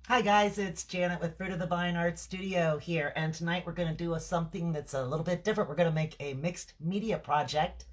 Hi guys, it's Janet with Fruit of the Vine Art Studio here, and tonight we're going to do something that's a little bit different. We're going to make a mixed media project,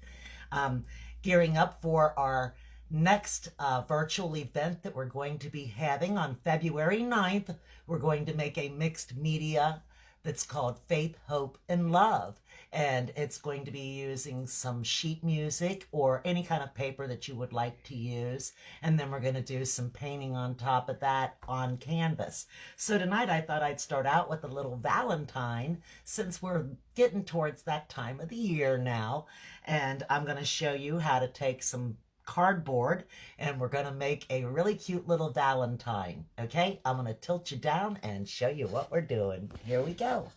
um, gearing up for our next virtual event that we're going to be having on February 9th. We're going to make a mixed media that's called Faith, Hope, and Love. And it's going to be using some sheet music or any kind of paper that you would like to use. And then we're going to do some painting on top of that on canvas. So tonight I thought I'd start out with a little Valentine since we're getting towards that time of the year now. And I'm going to show you how to take some cardboard and we're going to make a really cute little Valentine. Okay, I'm going to tilt you down and show you what we're doing. Here we go.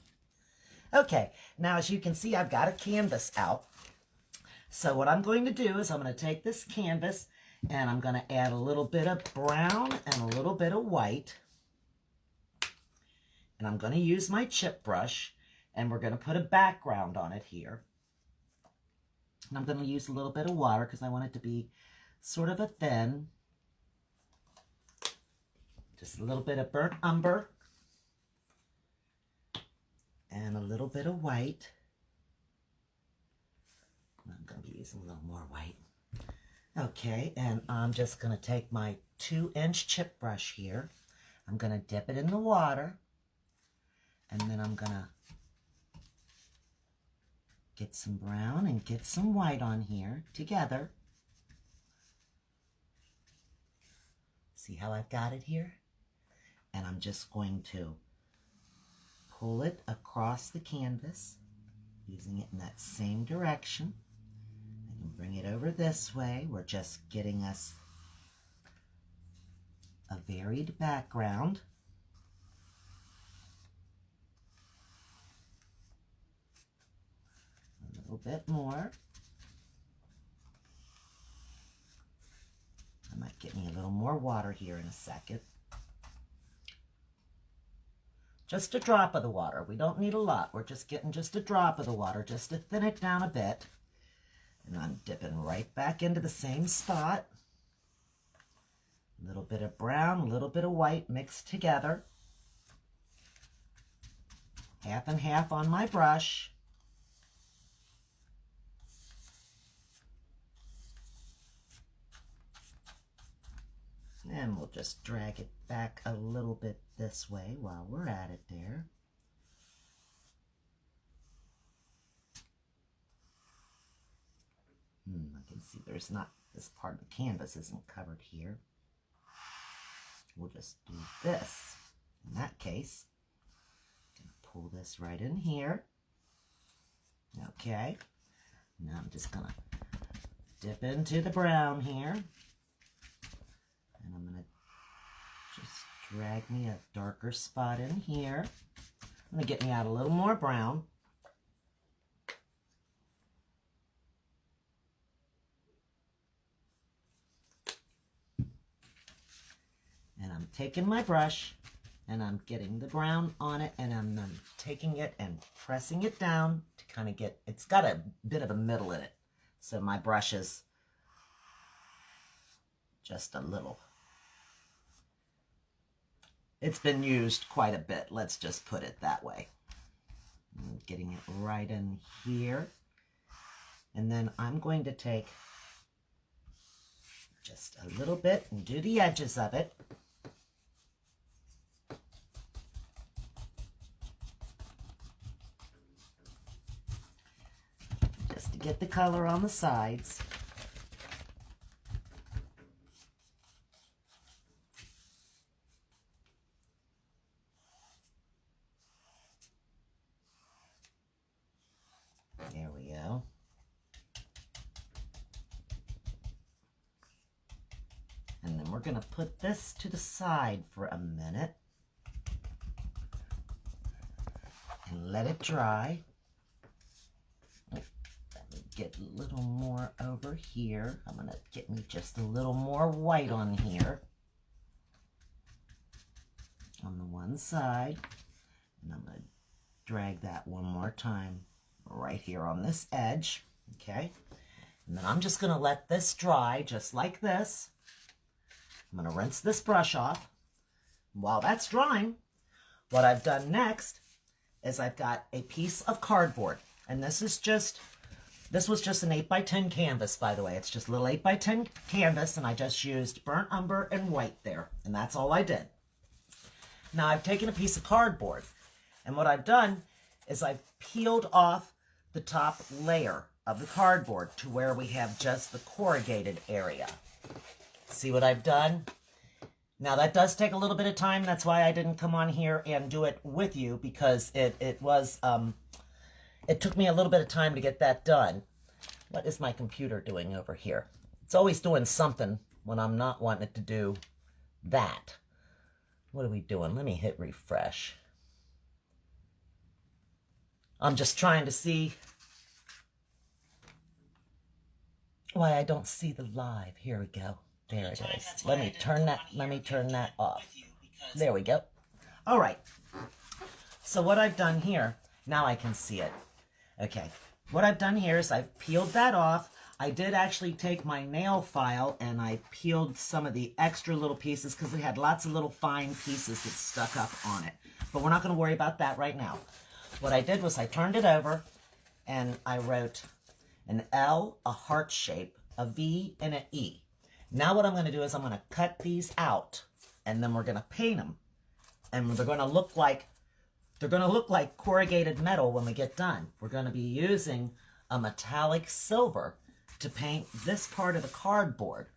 Okay, now as you can see, I've got a canvas out. So what I'm going to do is I'm going to take this canvas and I'm going to add a little bit of brown and a little bit of white. And I'm going to use my chip brush and we're going to put a background on it here. And I'm going to use a little bit of water because I want it to be sort of a thin. Just a little bit of burnt umber. And a little bit of white. I'm going to be using a little more white. Okay, and I'm just going to take my 2-inch chip brush here. I'm going to dip it in the water. And then I'm going to get some brown and get some white on here together. See how I've got it here? And I'm just going to pull it across the canvas, using it in that same direction. I can bring it over this way. We're just getting us a varied background. A little bit more. I might get me a little more water here in a second. Just a drop of the water. We don't need a lot. We're just getting just a drop of the water just to thin it down a bit. And I'm dipping right back into the same spot. A little bit of brown, a little bit of white mixed together. Half and half on my brush. And we'll just drag it back a little bit this way while we're at it there. I can see there's not, this part of the canvas isn't covered here. We'll just do this. In that case, I'm going to pull this right in here. Okay. Now I'm just going to dip into the brown here. And I'm going to just drag me a darker spot in here. I'm going to get me out a little more brown. And I'm taking my brush and I'm getting the brown on it and I'm taking it and pressing it down to kind of get, it's got a bit of a middle in it. So my brush is just a little. It's been used quite a bit. Let's just put it that way. I'm getting it right in here. And then I'm going to take just a little bit and do the edges of it. Just to get the color on the sides. There we go. And then we're going to put this to the side for a minute and let it dry. Let me get a little more over here. I'm going to get me just a little more white on here on the one side. And I'm going to drag that one more time right here on this edge. Okay. And then I'm just going to let this dry just like this. I'm going to rinse this brush off. While that's drying, what I've done next is I've got a piece of cardboard. And this was just an 8x10 canvas, by the way. It's just a little 8x10 canvas, and I just used burnt umber and white there. And that's all I did. Now I've taken a piece of cardboard, and what I've done is I've peeled off the top layer of the cardboard to where we have just the corrugated area. See what I've done? Now that does take a little bit of time. That's why I didn't come on here and do it with you, because it took me a little bit of time to get that done. What is my computer doing over here? It's always doing something when I'm not wanting it to do that. What are we doing? Let me hit refresh. I'm just trying to see why I don't see the live. Here we go. There it is. Let me turn that off. There we go. All right. So what I've done here, now I can see it. Okay. What I've done here is I've peeled that off. I did actually take my nail file and I peeled some of the extra little pieces because we had lots of little fine pieces that stuck up on it. But we're not going to worry about that right now. What I did was I turned it over and I wrote an L, a heart shape, a V, and an E. Now what I'm going to do is I'm going to cut these out, and then we're going to paint them, and they're going to look like corrugated metal when we get done. We're going to be using a metallic silver to paint this part of the cardboard.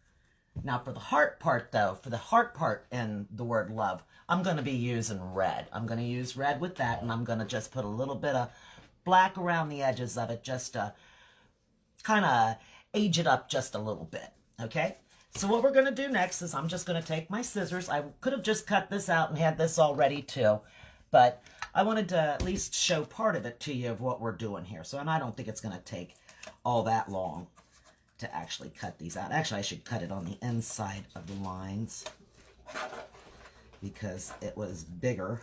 Now for the heart part though, for the heart part and the word love, I'm going to be using red. I'm going to use red with that, and I'm going to just put a little bit of black around the edges of it just to kind of age it up just a little bit, okay? So what we're going to do next is I'm just going to take my scissors. I could have just cut this out and had this all ready too, but I wanted to at least show part of it to you of what we're doing here. So, and I don't think it's going to take all that long to actually cut these out. Actually, I should cut it on the inside of the lines because it was bigger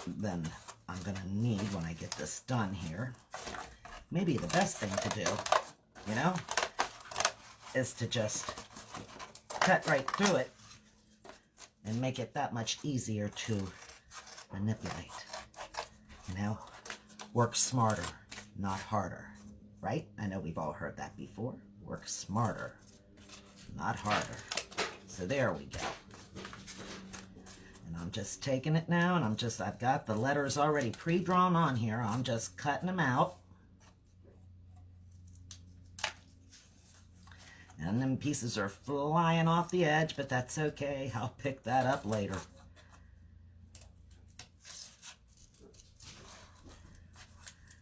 than I'm going to need when I get this done here. Maybe the best thing to do, you know, is to just cut right through it and make it that much easier to manipulate. You know, work smarter, not harder, right? I know we've all heard that before. Work smarter, not harder. So there we go. And I'm just taking it now, and I've got the letters already pre-drawn on here. I'm just cutting them out. And them pieces are flying off the edge, but that's okay. I'll pick that up later.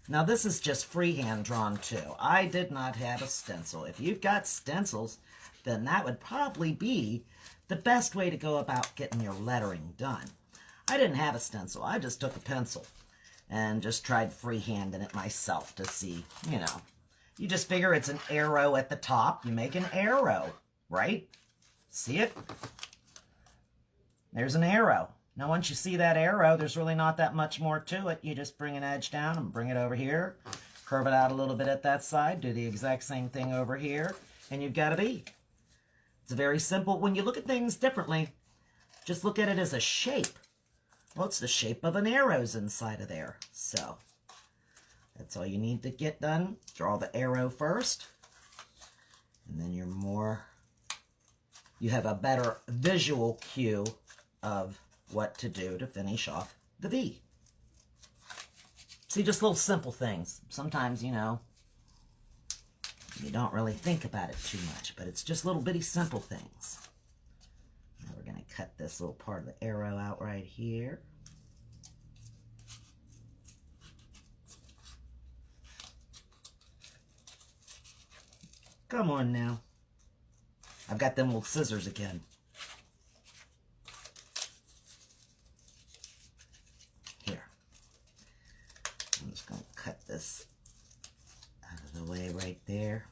Now this is just freehand drawn too. I did not have a stencil. If you've got stencils, then that would probably be the best way to go about getting your lettering done. I didn't have a stencil. I just took a pencil and just tried freehanding it myself to see, you know. You just figure it's an arrow at the top. You make an arrow, right? See it? There's an arrow. Now, once you see that arrow, there's really not that much more to it. You just bring an edge down and bring it over here. Curve it out a little bit at that side. Do the exact same thing over here. And you've got a V. It's very simple. When you look at things differently, just look at it as a shape. Well, it's the shape of an arrow's inside of there. So that's all you need to get done. Draw the arrow first, and then you have a better visual cue of what to do to finish off the V. See, just little simple things. Sometimes, you know, you don't really think about it too much, but it's just little bitty simple things. Now we're going to cut this little part of the arrow out right here. Come on now. I've got them little scissors again. Here. I'm just going to cut this out of the way right there.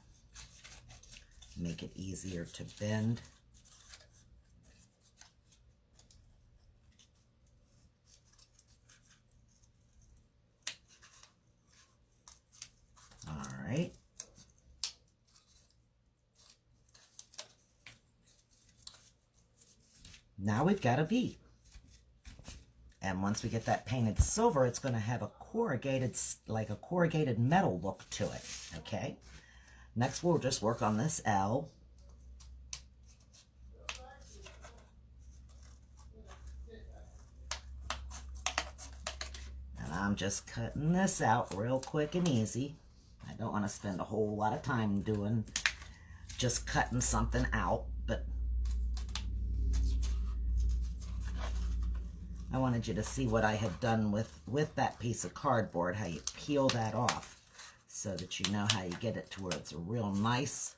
Make it easier to bend. All right. Now we've got a V. And once we get that painted silver, it's going to have a corrugated, like a corrugated metal look to it, okay? Next, we'll just work on this L. And I'm just cutting this out real quick and easy. I don't want to spend a whole lot of time doing just cutting something out, but I wanted you to see what I had done with that piece of cardboard, how you peel that off so that you know how you get it to where it's a real nice,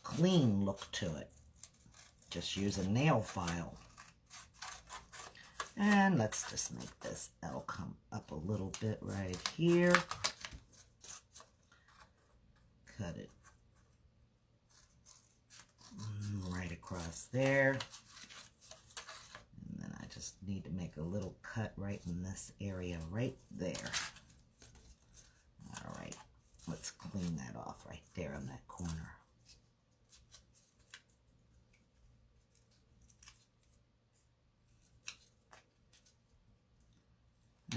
clean look to it. Just use a nail file. And let's just make this L come up a little bit right here. Cut it right across there. And then I just need to make a little cut right in this area right there. All right, let's clean that off right there in that corner.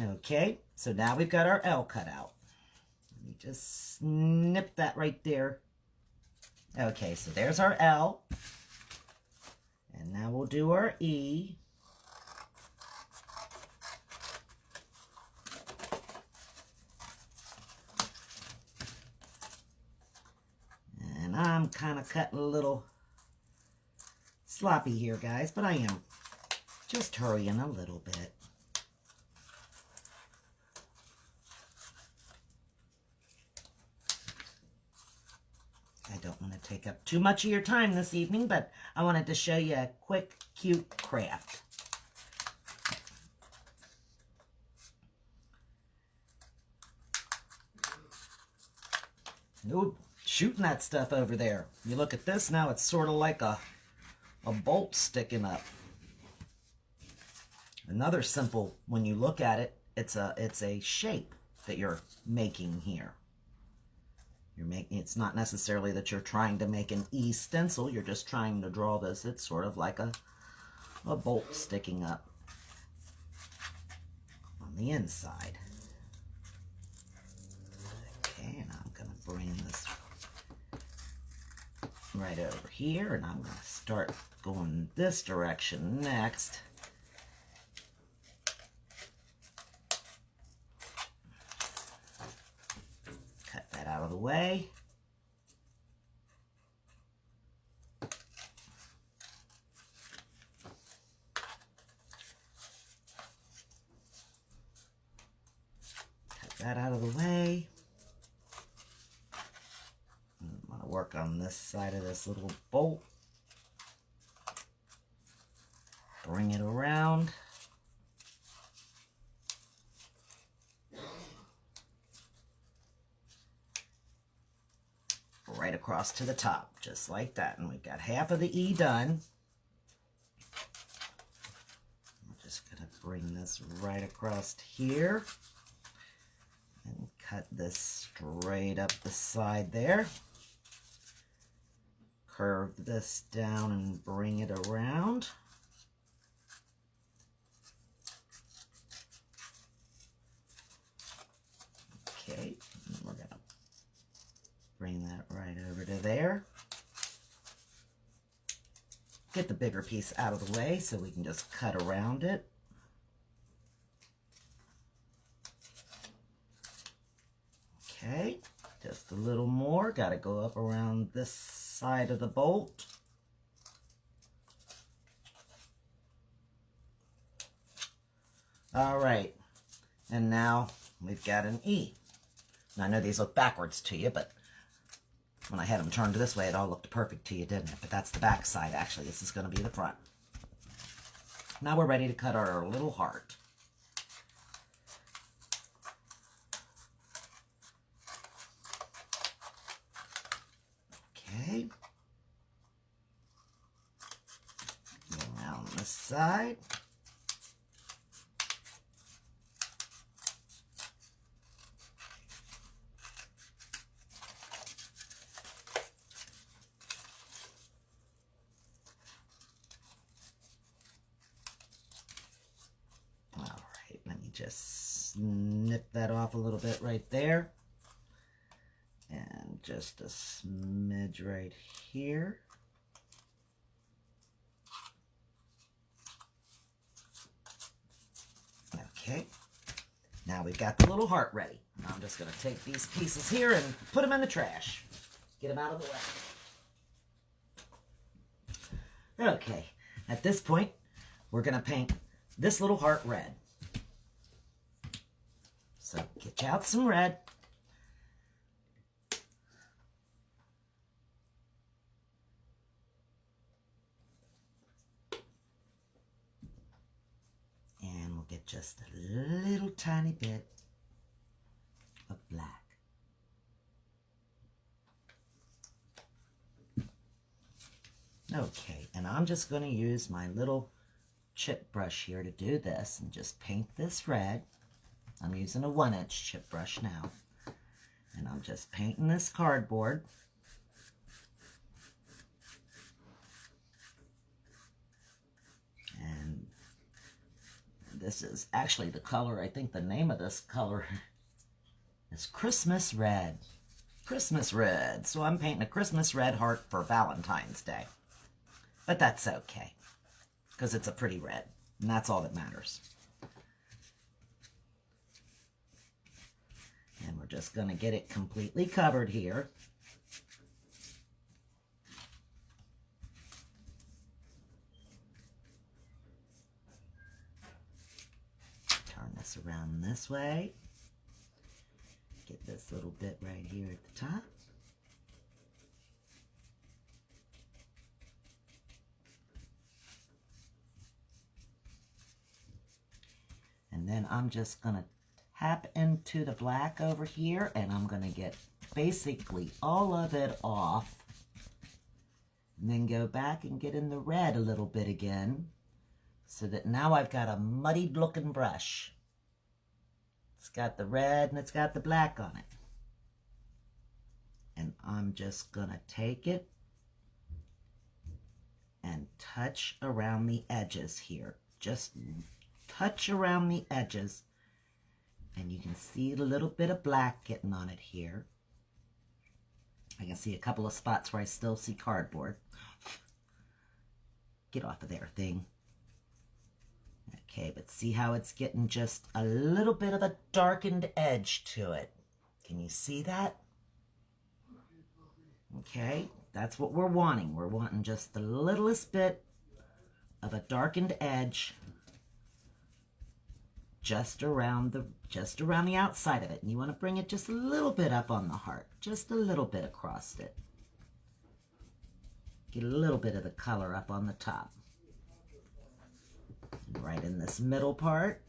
Okay, so now we've got our L cut out. Let me just snip that right there. Okay, so there's our L. And now we'll do our E. And I'm kind of cutting a little sloppy here, guys, but I am just hurrying a little bit. I don't want to take up too much of your time this evening, but I wanted to show you a quick, cute craft. Ooh, shooting that stuff over there. You look at this now, it's sort of like a bolt sticking up. Another simple, when you look at it, it's a shape that you're making here. It's not necessarily that you're trying to make an E stencil, you're just trying to draw this. It's sort of like a bolt sticking up on the inside. Okay, and I'm going to bring this right over here, and I'm going to start going this direction next. Out of the way. Cut that out of the way. I'm going to work on this side of this little bolt. Bring it around. Right across to the top, just like that. And we've got half of the E done. I'm just going to bring this right across here and cut this straight up the side there. Curve this down and bring it around. Okay, and we're going to bring that right over to there. Get the bigger piece out of the way so we can just cut around it. Okay, just a little more. Got to go up around this side of the bolt. All right, and now we've got an E. Now, I know these look backwards to you, but when I had them turned this way, it all looked perfect to you, didn't it? But that's the back side, actually. This is going to be the front. Now we're ready to cut our little heart. Okay. Go around this side. snip that off a little bit right there. And just a smidge right here. Okay, now we've got the little heart ready. Now I'm just going to take these pieces here and put them in the trash. Get them out of the way. Okay, at this point, we're going to paint this little heart red. So get you out some red. And we'll get just a little tiny bit of black. Okay, and I'm just going to use my little chip brush here to do this and just paint this red. I'm using a 1-inch chip brush now. And I'm just painting this cardboard. And this is actually the color, I think the name of this color is Christmas Red. Christmas Red. So I'm painting a Christmas red heart for Valentine's Day. But that's okay, because it's a pretty red, and that's all that matters. And we're just going to get it completely covered here. Turn this around this way. Get this little bit right here at the top. And then I'm just going to tap into the black over here, and I'm going to get basically all of it off. And then go back and get in the red a little bit again, so that now I've got a muddied looking brush. It's got the red and it's got the black on it. And I'm just going to take it and touch around the edges here. Just touch around the edges, and you can see a little bit of black getting on it here. I can see a couple of spots where I still see cardboard. Get off of there, thing. Okay, but see how it's getting just a little bit of a darkened edge to it. Can you see that? Okay, that's what we're wanting. We're wanting just the littlest bit of a darkened edge just around the outside of it. And you want to bring it just a little bit up on the heart, just a little bit across it. Get a little bit of the color up on the top. And right in this middle part.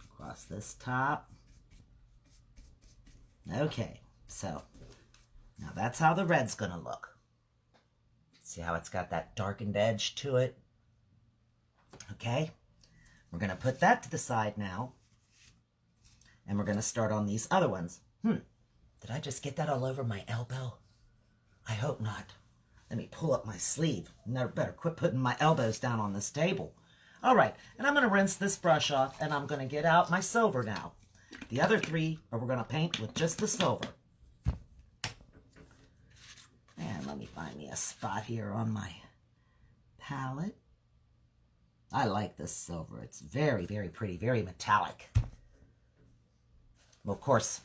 Across this top. Okay, so now that's how the red's going to look. See how it's got that darkened edge to it? Okay, we're going to put that to the side now, and we're going to start on these other ones. Did I just get that all over my elbow? I hope not. Let me pull up my sleeve. Never better quit putting my elbows down on this table. All right, and I'm going to rinse this brush off, and I'm going to get out my silver now. The other three we're going to paint with just the silver. And let me find me a spot here on my palette. I like this silver. It's very, very pretty, very metallic. Well, of course,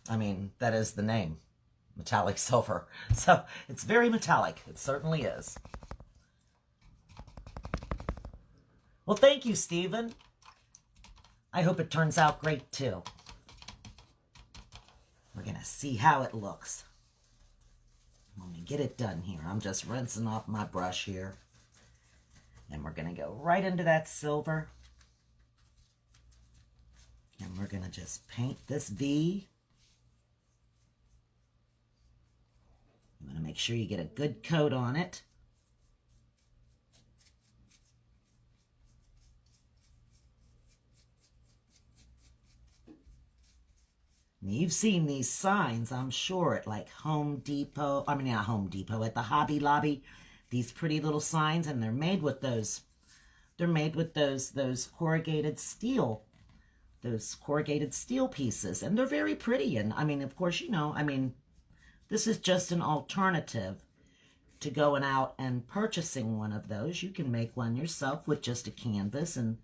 I mean, that is the name, metallic silver. So it's very metallic. It certainly is. Well, thank you, Stephen. I hope it turns out great, too. We're going to see how it looks. Let me get it done here. I'm just rinsing off my brush here. And we're going to go right into that silver. And we're going to just paint this V. You want to make sure you get a good coat on it. And you've seen these signs, I'm sure, at like Home Depot. I mean, not Home Depot, at the Hobby Lobby. These pretty little signs, and they're made with those they're made with those corrugated steel, pieces, and they're very pretty. And I mean, of course, you know, I mean, this is just an alternative to going out and purchasing one of those. You can make one yourself with just a canvas, and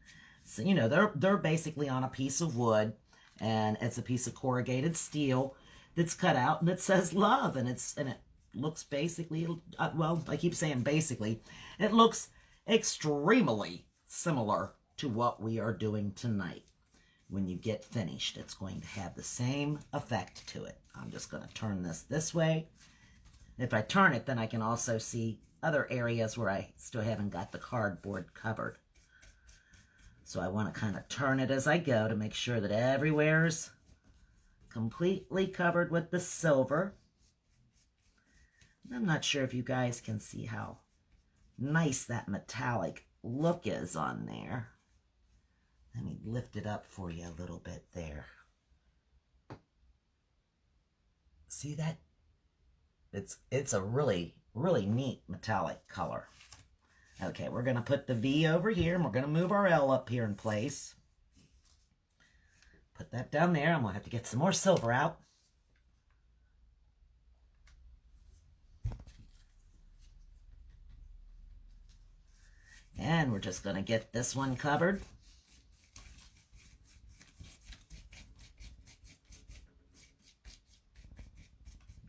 so, you know, they're basically on a piece of wood, and it's a piece of corrugated steel that's cut out, and it says love, and it looks basically, well, I keep saying basically, it looks extremely similar to what we are doing tonight. When you get finished, it's going to have the same effect to it. I'm just going to turn this way. If I turn it, then I can also see other areas where I still haven't got the cardboard covered. So I want to kind of turn it as I go to make sure that everywhere's completely covered with the silver. I'm not sure if you guys can see how nice that metallic look is on there. Let me lift it up for you a little bit there. See that? It's a really, really neat metallic color. Okay, we're going to put the V over here, and we're going to move our L up here in place. Put that down there. I'm going to have to get some more silver out. And we're just going to get this one covered.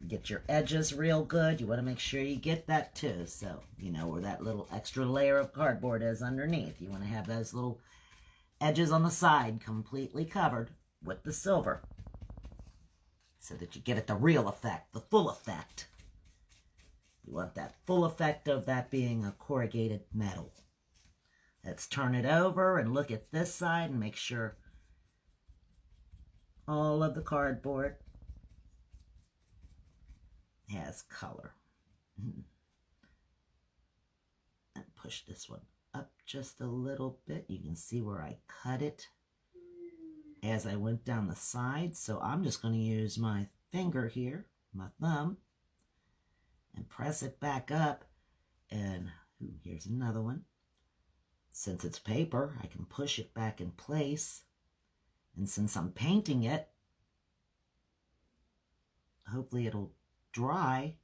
Get your edges real good. You want to make sure you get that too. So, you know, where that little extra layer of cardboard is underneath. You want to have those little edges on the side completely covered with the silver, so that you get it the real effect, the full effect. You want that full effect of that being a corrugated metal. Let's turn it over and look at this side and make sure all of the cardboard has color. And push this one up just a little bit. You can see where I cut it as I went down the side. So I'm just going to use my finger here, my thumb, and press it back up. And here's another one. Since it's paper, I can push it back in place. And since I'm painting it, hopefully it'll dry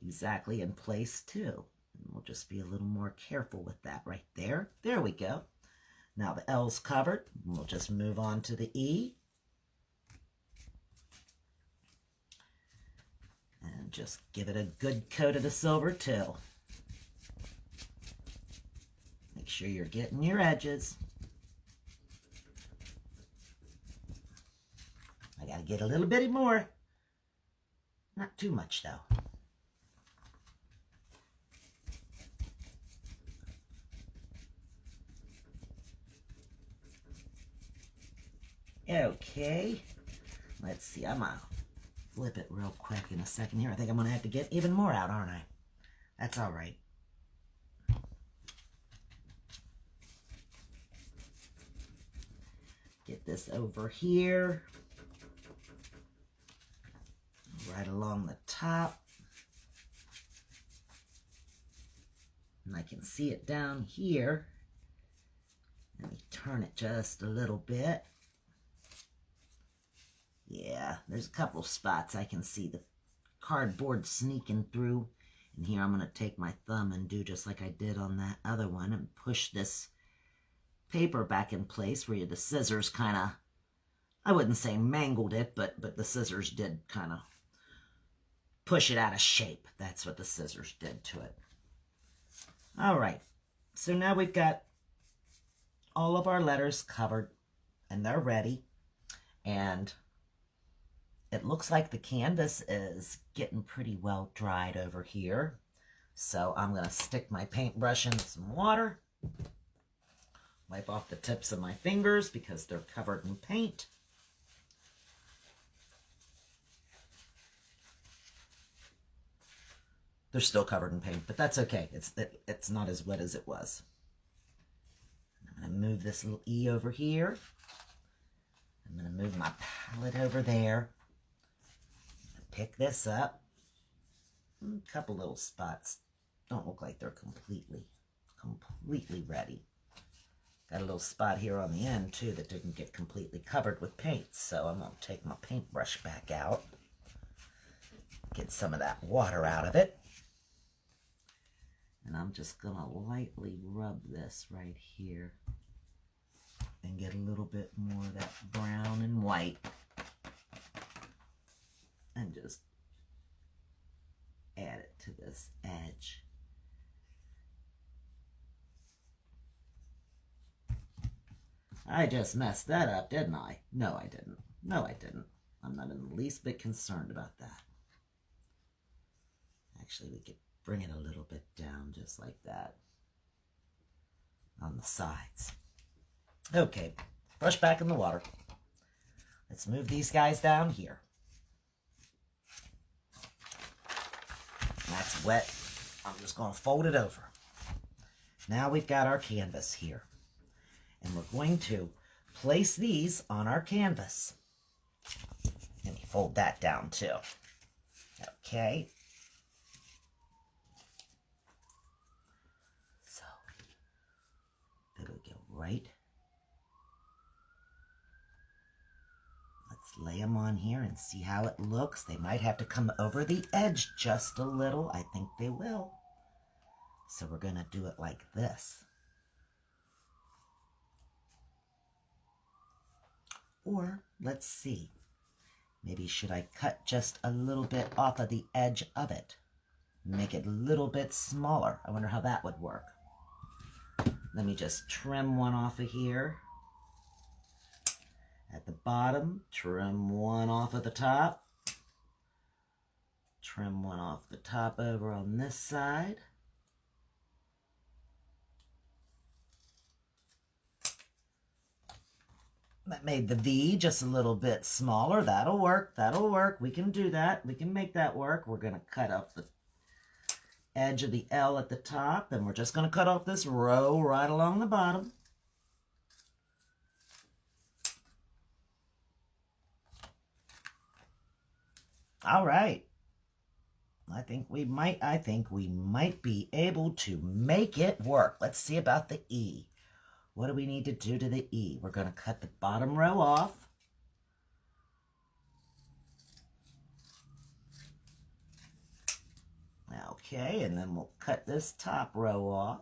exactly in place too. And we'll just be a little more careful with that right there. There we go. Now the L's covered. We'll just move on to the E. And just give it a good coat of the silver too. Make sure you're getting your edges. I gotta get a little bit more. Not too much though. Okay, let's see. I'm gonna flip it real quick in a second here. I think I'm gonna have to get even more out, aren't I? That's all right. Get this over here, right along the top. And I can see it down here. Let me turn it just a little bit. Yeah, there's a couple of spots I can see the cardboard sneaking through. And here I'm going to take my thumb and do just like I did on that other one and push this paper back in place where the scissors kind of, I wouldn't say mangled it, but the scissors did kind of push it out of shape. That's what the scissors did to it. All right, so now we've got all of our letters covered and they're ready. And it looks like the canvas is getting pretty well dried over here. So I'm going to stick my paintbrush in some water. Wipe off the tips of my fingers because they're covered in paint. They're still covered in paint, but that's okay. It's not as wet as it was. I'm going to move this little E over here. I'm going to move my palette over there. Pick this up. A couple little spots don't look like they're completely completely ready. Got a little spot here on the end too that didn't get completely covered with paint, so I'm going to take my paintbrush back out, get some of that water out of it, and I'm just going to lightly rub this right here and get a little bit more of that brown and white, and just add it to this edge. I just messed that up, didn't I? No, I didn't. No, I didn't. I'm not in the least bit concerned about that. Actually, we could bring it a little bit down just like that on the sides. Okay, brush back in the water. Let's move these guys down here. That's wet. I'm just going to fold it over. Now we've got our canvas here. And we're going to place these on our canvas. Let me fold that down too. Okay. So, it'll go right. Let's lay them on here and see how it looks. They might have to come over the edge just a little. I think they will. So we're going to do it like this. Or, let's see, maybe should I cut just a little bit off of the edge of it? Make it a little bit smaller. I wonder how that would work. Let me just trim one off of here. At the bottom, trim one off of the top. Trim one off the top over on this side. That made the V just a little bit smaller. That'll work. That'll work. We can do that. We can make that work. We're going to cut off the edge of the L at the top, and we're just going to cut off this row right along the bottom. All right. I think we might be able to make it work. Let's see about the E. What do we need to do to the E? We're going to cut the bottom row off. Okay, and then we'll cut this top row off.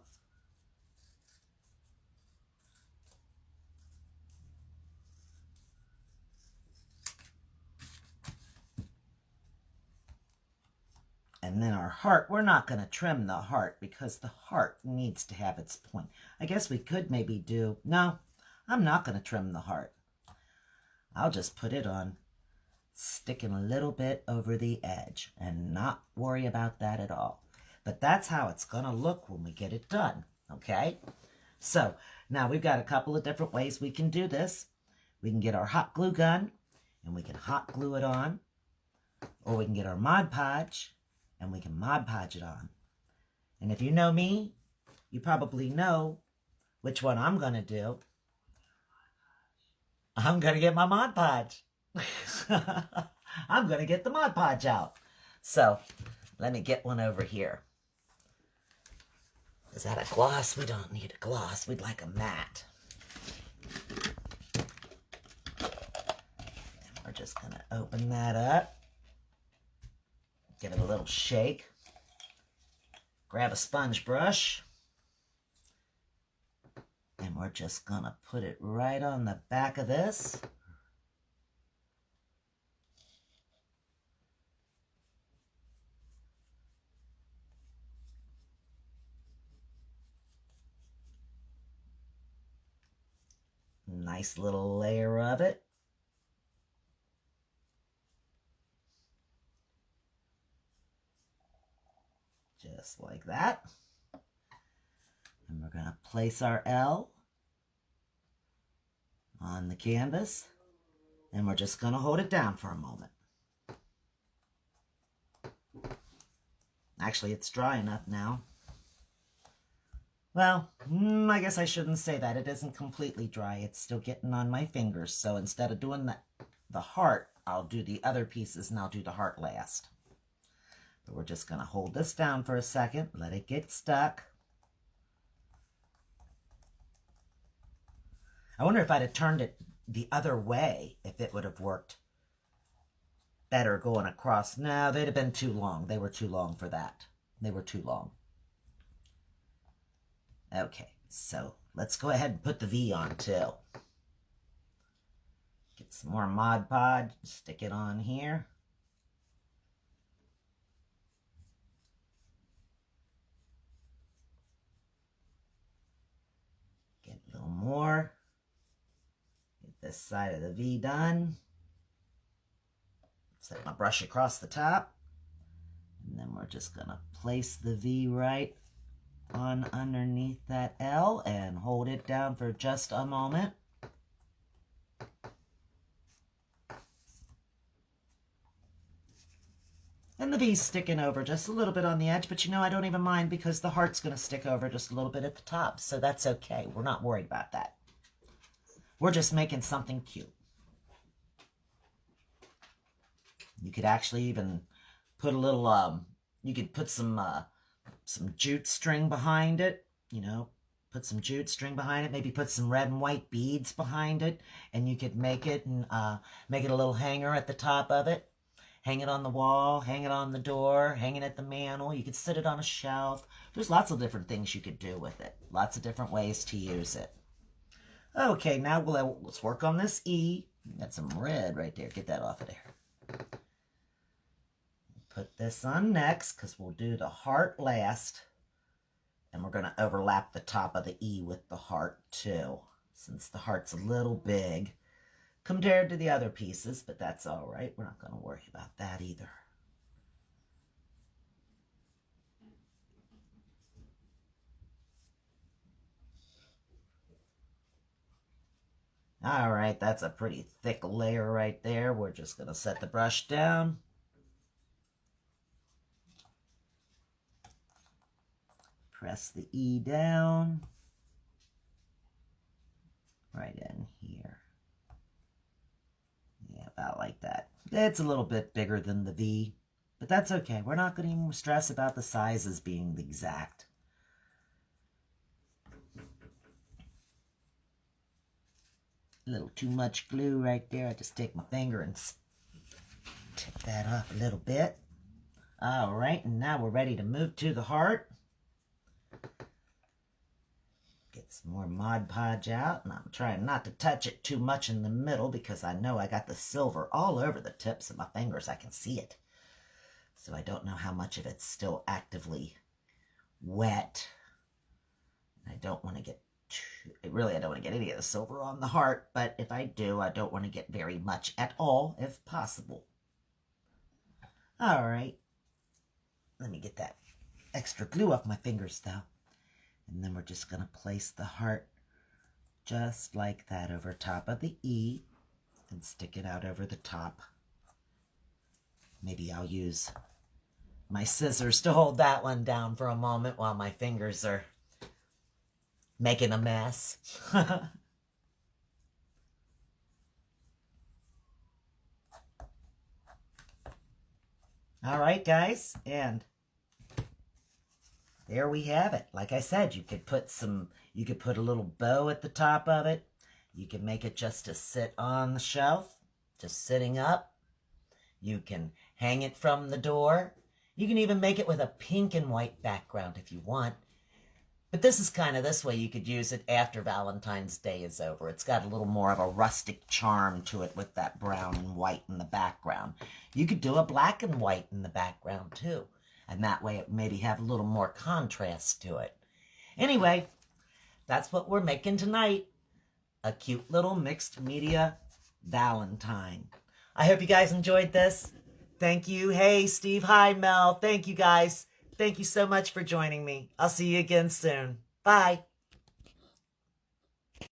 And then our heart, we're not going to trim the heart because the heart needs to have its point. I guess we could maybe do, no, I'm not going to trim the heart. I'll just put it on, sticking a little bit over the edge and not worry about that at all. But that's how it's going to look when we get it done, okay? So now we've got a couple of different ways we can do this. We can get our hot glue gun and we can hot glue it on, or we can get our Mod Podge and we can Mod Podge it on. And if you know me, you probably know which one I'm going to do. I'm going to get my Mod Podge. I'm going to get the Mod Podge out. So let me get one over here. Is that a gloss? We don't need a gloss. We'd like a matte. And we're just going to open that up. Give it a little shake. Grab a sponge brush. And we're just going to put it right on the back of this. Nice little layer of it. Just like that. And we're going to place our L on the canvas, and we're just going to hold it down for a moment. Actually, it's dry enough now. Well, I guess I shouldn't say that. It isn't completely dry. It's still getting on my fingers. So instead of doing the heart, I'll do the other pieces, and I'll do the heart last. But we're just going to hold this down for a second, let it get stuck. I wonder if I'd have turned it the other way, if it would have worked better going across. No, they'd have been too long. They were too long for that. They were too long. Okay, so let's go ahead and put the V on too. Get some more Mod Podge, stick it on here. Get a little more. Get this side of the V done. Set my brush across the top. And then we're just going to place the V right on underneath that L and hold it down for just a moment. And the V's sticking over just a little bit on the edge, but you know, I don't even mind because the heart's going to stick over just a little bit at the top, so that's okay. We're not worried about that. We're just making something cute. You could actually even put a little, you could put some jute string behind it, you know, put some jute string behind it, maybe put some red and white beads behind it, and you could make it and make it a little hanger at the top of it. Hang it on the wall, hang it on the door, hang it at the mantle. You could sit it on a shelf. There's lots of different things you could do with it. Lots of different ways to use it. Okay, now let's work on this E. Got some red right there. Get that off of there. Put this on next because we'll do the heart last. And we're going to overlap the top of the E with the heart too, since the heart's a little big compared to the other pieces, but that's all right. We're not going to worry about that either. All right, that's a pretty thick layer right there. We're just going to set the brush down. Press the E down. Right in here. Yeah, about like that. It's a little bit bigger than the V, but that's okay. We're not going to even stress about the sizes being exact. A little too much glue right there. I just take my finger and tip that off a little bit. All right, and now we're ready to move to the heart. Get some more Mod Podge out, and I'm trying not to touch it too much in the middle because I know I got the silver all over the tips of my fingers. I can see it. So I don't know how much of it's still actively wet. I don't want to get I don't want to get any of the silver on the heart, but if I do, I don't want to get very much at all if possible. All right. Let me get that extra glue off my fingers though. And then we're just going to place the heart just like that over top of the E and stick it out over the top. Maybe I'll use my scissors to hold that one down for a moment while my fingers are making a mess. All right, guys, and there we have it. Like I said, you could put a little bow at the top of it. You can make it just to sit on the shelf, just sitting up. You can hang it from the door. You can even make it with a pink and white background if you want. But this is kind of this way you could use it after Valentine's Day is over. It's got a little more of a rustic charm to it with that brown and white in the background. You could do a black and white in the background too. And that way it maybe have a little more contrast to it. Anyway, that's what we're making tonight. A cute little mixed media Valentine. I hope you guys enjoyed this. Thank you. Hey, Steve. Hi, Mel. Thank you, guys. Thank you so much for joining me. I'll see you again soon. Bye.